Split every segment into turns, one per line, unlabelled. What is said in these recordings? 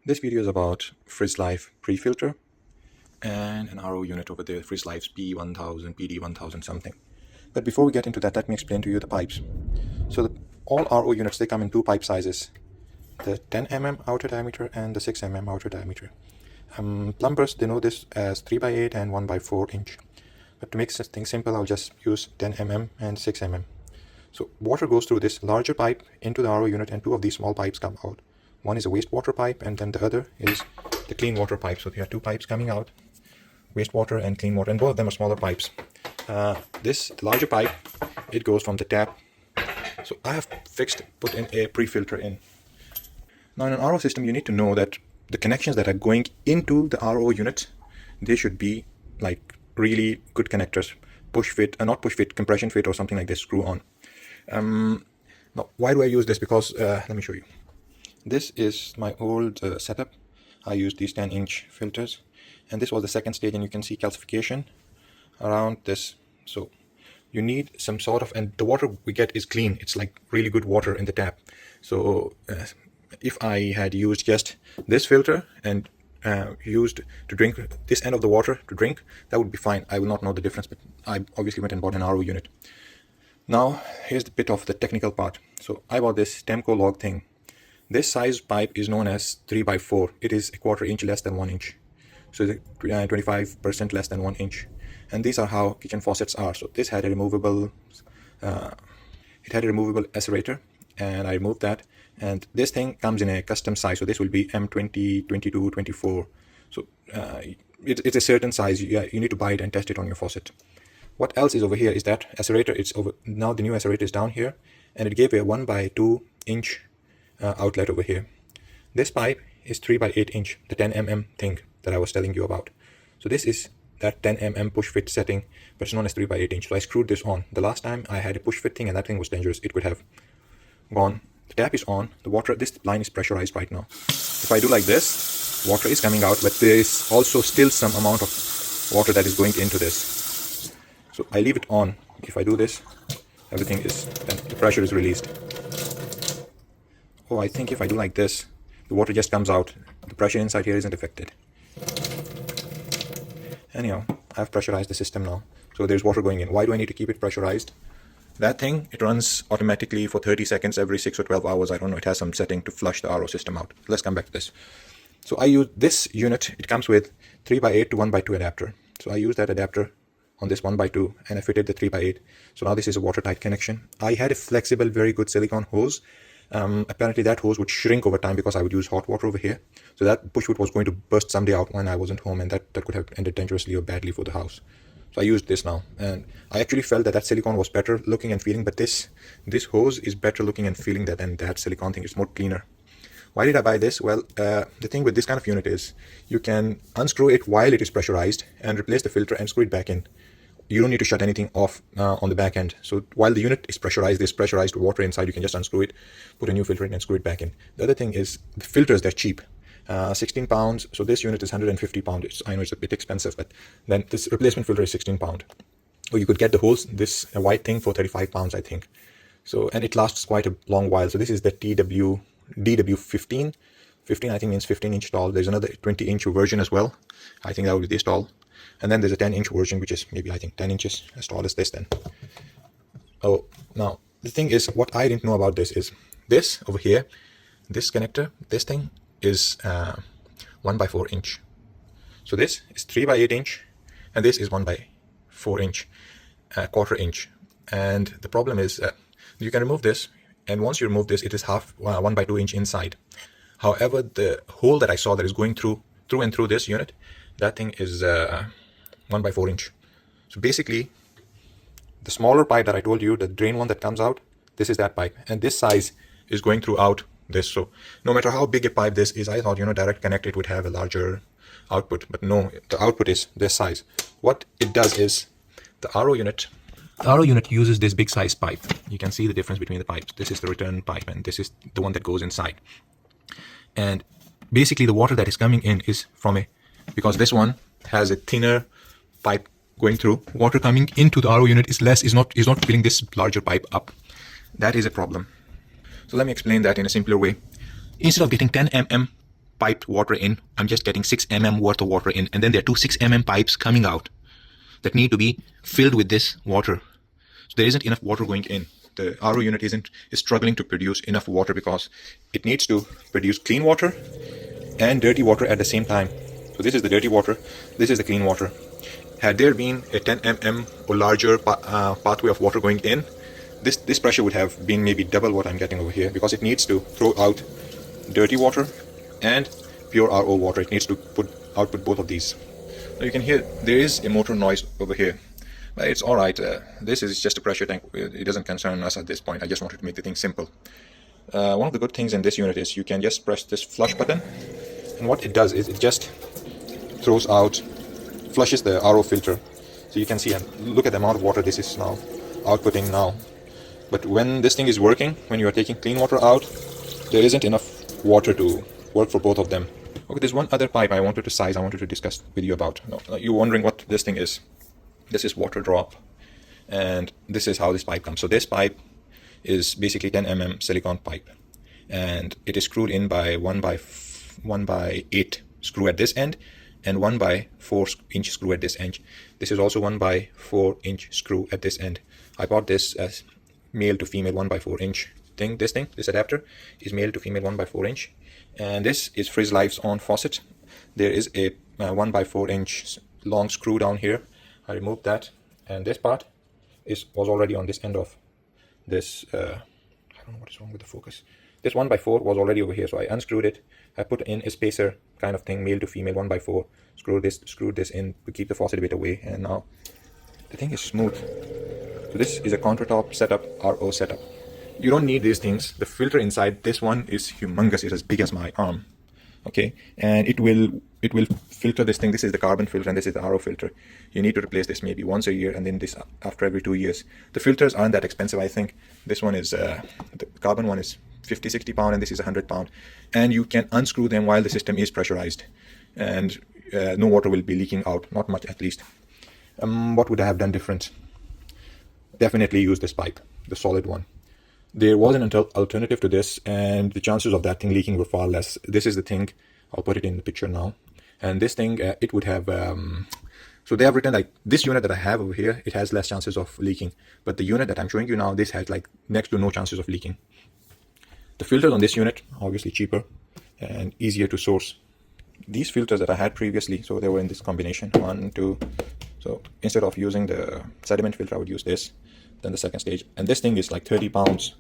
This video is about Frizzlife pre-filter and an RO unit over there, Frizzlife's P1000, PD1000 something. But before we get into that, let me explain to you the pipes. So all RO units, they come in two pipe sizes, the 10 mm outer diameter and the 6 mm outer diameter. Plumbers, they know this as 3x8 and 1x4 inch. But to make things simple, I'll just use 10 mm and 6 mm. So water goes through this larger pipe into the RO unit, and two of these small pipes come out. One is a wastewater pipe, and then the other is the clean water pipe. So there are two pipes coming out, wastewater and clean water, and both of them are smaller pipes. This larger pipe, it goes from the tap. So I have put in a pre-filter in. Now in an RO system, you need to know that the connections that are going into the RO unit, they should be like really good connectors, push fit, not push fit, compression fit or something like this, screw on. Now why do I use this? Because let me show you. This is my old setup. I used these 10-inch filters, and this was the second stage, and you can see calcification around this. So you need some sort of, and the water we get is clean. It's like really good water in the tap. So if I had used just this filter and used to drink this end of the water to drink, that would be fine. I will not know the difference, but I obviously went and bought an RO unit. Now here's the bit of the technical part. So I bought this Temco log thing. This size pipe is known as 3x4. It is a 1/4 inch less than 1 inch. So it's 25% less than 1 inch. And these are how kitchen faucets are. So this had a removable, aerator, and I removed that. And this thing comes in a custom size. So this will be M20, 22, 24. So it's a certain size. You need to buy it and test it on your faucet. What else is over here is that aerator. It's over now. The new aerator is down here, and it gave a 1x2 inch outlet over here. This pipe is 3x8 inch, the 10 mm thing that I was telling you about. So this is that 10 mm push fit setting, but it's known as 3x8 inch. So I screwed this on. The last time I had a push fit thing, and that thing was dangerous. It could have gone. The tap is on. The water, this line is pressurized right now. If I do like this, water is coming out, but there is also still some amount of water that is going into this. So I leave it on. If I do this, everything is, then the pressure is released. Oh, I think if I do like this, the water just comes out. The pressure inside here isn't affected. Anyhow, I've pressurized the system now. So there's water going in. Why do I need to keep it pressurized? That thing, it runs automatically for 30 seconds every 6 or 12 hours. I don't know, it has some setting to flush the RO system out. Let's come back to this. So I use this unit. It comes with 3x8 to 1x2 adapter. So I use that adapter on this 1x2, and I fitted the 3x8. So now this is a watertight connection. I had a flexible, very good silicone hose. Apparently that hose would shrink over time because I would use hot water over here. So that push fit was going to burst someday out when I wasn't home, and that could have ended dangerously or badly for the house. So I used this now, and I actually felt that silicone was better looking and feeling, but this hose is better looking and feeling than that silicone thing. It's more cleaner. Why did I buy this? Well, the thing with this kind of unit is you can unscrew it while it is pressurized and replace the filter and screw it back in. You don't need to shut anything off on the back end. So while the unit is pressurized, there's pressurized water inside. You can just unscrew it, put a new filter in, and screw it back in. The other thing is the filters, they're cheap. 16 pounds. So this unit is 150 pounds. I know it's a bit expensive, but then this replacement filter is 16 pounds. Or you could get the whole, this white thing for 35 pounds, I think. So, and it lasts quite a long while. So this is the DW15. 15, I think, means 15-inch tall. There's another 20-inch version as well. I think that would be this tall. And then there's a 10-inch version, which is maybe, I think, 10 inches as tall as this then. Oh, now, the thing is, what I didn't know about this is, this over here, this connector, this thing is 1x4 inch. So this is 3x8 inch, and this is 1x4 inch, 1/4 inch. And the problem is, you can remove this, and once you remove this, it is 1x2 inch inside. However, the hole that I saw that is going through this unit, that thing is 1x4 inch. So basically, the smaller pipe that I told you, the drain one that comes out, this is that pipe, and this size is going throughout this. So no matter how big a pipe this is, I thought, direct connect, it would have a larger output, but no, the output is this size. What it does is the RO unit uses this big size pipe. You can see the difference between the pipes. This is the return pipe, and this is the one that goes inside. And basically the water that is coming in is from because this one has a thinner pipe going through, water coming into the RO unit is not filling this larger pipe up. That is a problem. So let me explain that in a simpler way. Instead of getting 10 mm piped water in, I'm just getting 6 mm worth of water in, and then there are two 6 mm pipes coming out that need to be filled with this water. So there isn't enough water going in. The RO unit is struggling to produce enough water because it needs to produce clean water and dirty water at the same time. So this is the dirty water, this is the clean water. Had there been a 10 mm or larger pathway of water going in, this pressure would have been maybe double what I'm getting over here, because it needs to throw out dirty water and pure RO water. It needs to output both of these. So you can hear there is a motor noise over here, but it's all right. This is just a pressure tank. It doesn't concern us at this point. I just wanted to make the thing simple. One of the good things in this unit is you can just press this flush button, and what it does is it just flushes the RO filter. So you can see, and look at the amount of water this is now outputting now. But when this thing is working, when you are taking clean water out, there isn't enough water to work for both of them. Okay, there's one other pipe I wanted to discuss with you about. Now, you're wondering what this thing is. This is Waterdrop, and this is how this pipe comes. So this pipe is basically 10 mm silicone pipe, and it is screwed in by 1/8 screw at this end and 1/4" screw at this end. This is also 1/4" screw at this end. I bought this as male to female 1/4" thing. This adapter is male to female 1/4", and this is Frizzlife's own faucet. There is a 1/4" long screw down here. I removed that, and this part was already on this end of this. I don't know what is wrong with the focus. This 1/4 was already over here, so I unscrewed it. I put in a spacer kind of thing, male to female 1/4. Screwed this in to keep the faucet a bit away, and now the thing is smooth. So this is a countertop setup, RO setup. You don't need these things. The filter inside this one is humongous. It's as big as my arm. Okay, and it will filter this thing. This is the carbon filter, and this is the RO filter. You need to replace this maybe once a year, and then this after every 2 years. The filters aren't that expensive. I think this one is the carbon one is 50-60 pound, and this is 100 pound, and you can unscrew them while the system is pressurized, and no water will be leaking out, not much at least. What would I have done different? Definitely use this pipe, the solid one. There was an alternative to this, and the chances of that thing leaking were far less. This is the thing. I'll put it in the picture now. And this thing, it would have, so they have written like this unit that I have over here, it has less chances of leaking. But the unit that I'm showing you now, this has like next to no chances of leaking. The filters on this unit, obviously cheaper and easier to source. These filters that I had previously, so they were in this combination, 1, 2. So instead of using the sediment filter, I would use this, then the second stage. And this thing is like 30 pounds,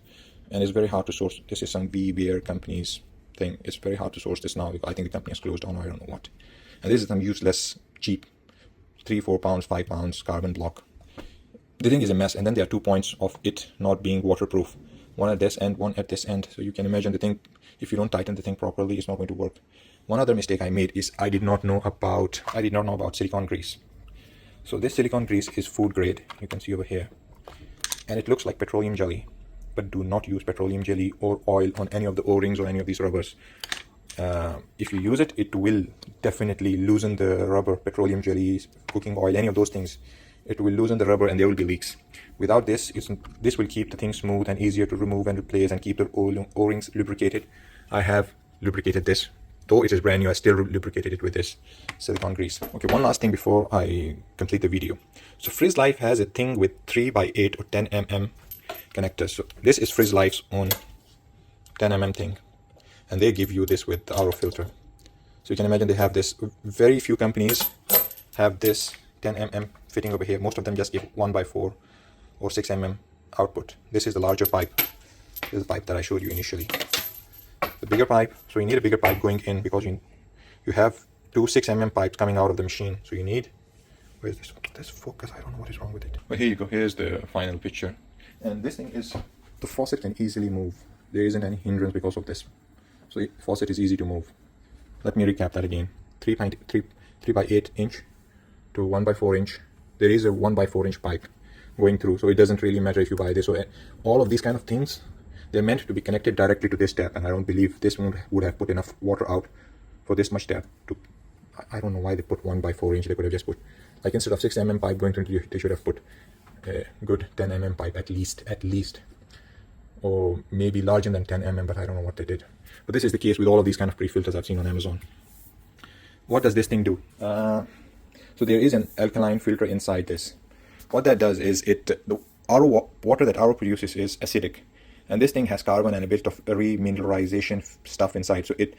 and it's very hard to source. This is some Beer company's thing. It's very hard to source this now. I think the company has closed down, or I don't know what. And this is some useless, cheap, 3-4 pounds, 5 pounds carbon block. The thing is a mess, and then there are 2 points of it not being waterproof. One at this end, one at this end. So you can imagine the thing, if you don't tighten the thing properly, it's not going to work. One other mistake I made is I did not know about silicone grease. So this silicone grease is food grade, you can see over here, and it looks like petroleum jelly, but do not use petroleum jelly or oil on any of the O-rings or any of these rubbers. If you use it, it will definitely loosen the rubber. Petroleum jelly, cooking oil, any of those things, it will loosen the rubber and there will be leaks. Without this, this will keep the thing smooth and easier to remove and replace and keep the O-rings lubricated. I have lubricated this. Though it is brand new, I still lubricated it with this silicone grease. Okay, one last thing before I complete the video. So Frizzlife has a thing with 3/8 or 10 mm connectors. So this is Frizzlife's own 10 mm thing, and they give you this with the RO filter. So you can imagine they have this. Very few companies have this 10 mm fitting over here. Most of them just give 1/4 or 6 mm output. This is the larger pipe. This is the pipe that I showed you initially. The bigger pipe, so you need a bigger pipe going in because you have 2 6 mm pipes coming out of the machine. So you need, where's this focus? I don't know what is wrong with it. But here you go, here's the final picture. And this thing is, the faucet can easily move. There isn't any hindrance because of this. So the faucet is easy to move. Let me recap that again. 3/8 inch to 1/4 inch. There is a 1/4 pipe going through, so it doesn't really matter if you buy this. So all of these kind of things, they're meant to be connected directly to this tap, and I don't believe this one would have put enough water out for this much tap to. I don't know why they put 1/4 They could have just put, like, instead of 6 mm pipe going through, they should have put a good 10 mm pipe at least, or maybe larger than 10 mm, but I don't know what they did. But this is the case with all of these kind of pre-filters I've seen on Amazon. What does this thing do? So there is an alkaline filter inside this. What that does is the water that RO produces is acidic, and this thing has carbon and a bit of remineralization stuff inside, so it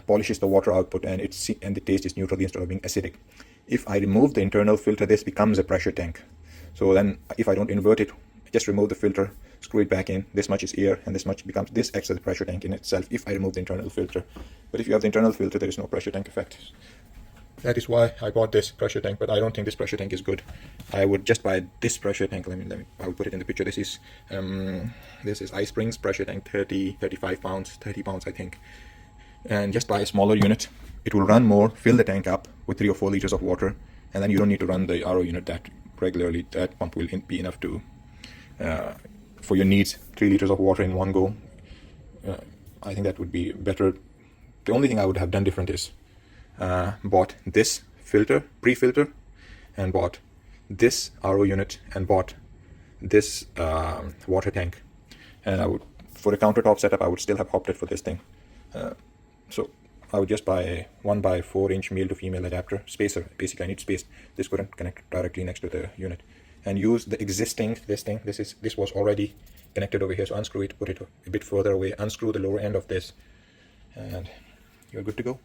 polishes the water output, and the taste is neutral instead of being acidic. If I remove the internal filter, this becomes a pressure tank. So then if I don't invert it, just remove the filter, screw it back in, this much is air and this much becomes, this acts as a pressure tank in itself if I remove the internal filter. But if you have the internal filter, there is no pressure tank effect. That is why I bought this pressure tank, but I don't think this pressure tank is good. I would just buy this pressure tank. I will put it in the picture. This is iSpring's pressure tank, 35 pounds, 30 pounds I think. And just buy a smaller unit. It will run more, fill the tank up with 3 or 4 liters of water, and then you don't need to run the RO unit that regularly. That pump will be enough to for your needs. 3 liters of water in one go. I think that would be better. The only thing I would have done different is bought this filter, pre-filter, and bought this RO unit, and bought this water tank. And I would, for the countertop setup, I would still have opted for this thing. So I would just buy a 1x4" male to female adapter spacer. Basically, I need space. This couldn't connect directly next to the unit, and use the existing this was already connected over here. So unscrew it, put it a bit further away, unscrew the lower end of this, and you're good to go.